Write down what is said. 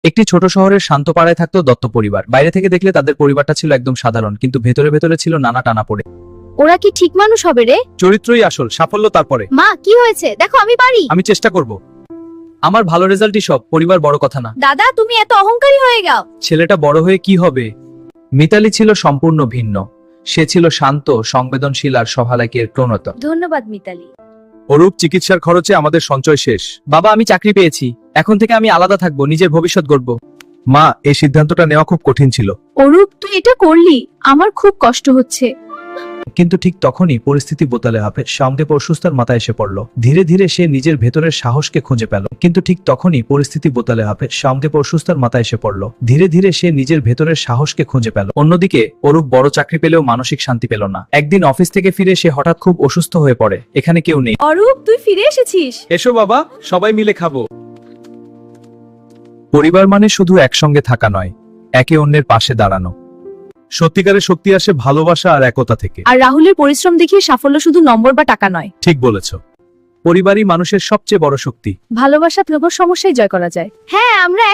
একটি ছোট শহরের শান্ত পাড়ায় থাকতো দত্ত পরিবার। বাইরে থেকে দেখলে তাদের পরিবারটা ছিল একদম সাধারণ, কিন্তু ভেতরে ভেতরে ছিল নানা টানাপোড়ে। ওরা কি ঠিক মানুষ হবে রে? চরিত্রই আসল, সাফল্য তারপরে। মা কি হয়েছে দেখো, আমি পারি। আমি চেষ্টা করব। আমার ভালো রেজাল্টই সব, পরিবার বড় কথা না। দাদা তুমি এত অহংকারী হয়ে যাও। ছেলেটা বড় হয়ে কি হবে? মিতালি ছিল সম্পূর্ণ ভিন্ন। সে ছিল শান্ত, সংবেদনশীল আর সহালাকের প্রণত। ধন্যবাদ মিতালি। অরূপ, চিকিৎসার খরচে আমাদের সঞ্চয় শেষ। বাবা, আমি চাকরি পেয়েছি, এখন থেকে আমি আলাদা থাকবো, নিজের ভবিষ্যৎ গড়ব। মা, এই সিদ্ধান্তটা নেওয়া খুব কঠিন ছিল। অরূপ তুই এটা করলি, আমার খুব কষ্ট হচ্ছে। কিন্তু ঠিক তখনই পরিস্থিতি বদলে হবে। সঙ্গে অসুস্থতার মাথায় এসে পড়ল। ধীরে ধীরে সে নিজের ভেতরের সাহসকে খুঁজে পেল। কিন্তু ঠিক তখনই পরিস্থিতি বদলে হবে। সঙ্গে অসুস্থতার মাথায় এসে পড়ল। ধীরে ধীরে সে নিজের ভেতরের সাহসকে খুঁজে পেল। অন্যদিকে অরূপ বড় চাকরি পেলেও মানসিক শান্তি পেল না। একদিন অফিস থেকে ফিরে সে হঠাৎ খুব অসুস্থ হয়ে পড়ে। এখানে কেউ নেই। অরূপ তুই ফিরে এসেছিস। এসো বাবা, সবাই মিলে খাবো। পরিবার মানে শুধু একসঙ্গে থাকা নয়, একে অন্যের পাশে দাঁড়ানো। সত্যিকারের শক্তি আসে ভালোবাসা আর একতা থেকে। আর রাহুলের পরিশ্রম দেখিয়ে সাফল্য শুধু নম্বর বা টাকা নয়। ঠিক বলেছ, পরিবারই মানুষের সবচেয়ে বড় শক্তি। ভালোবাসা প্রবল সমস্যায় জয় করা যায়। হ্যাঁ, আমরা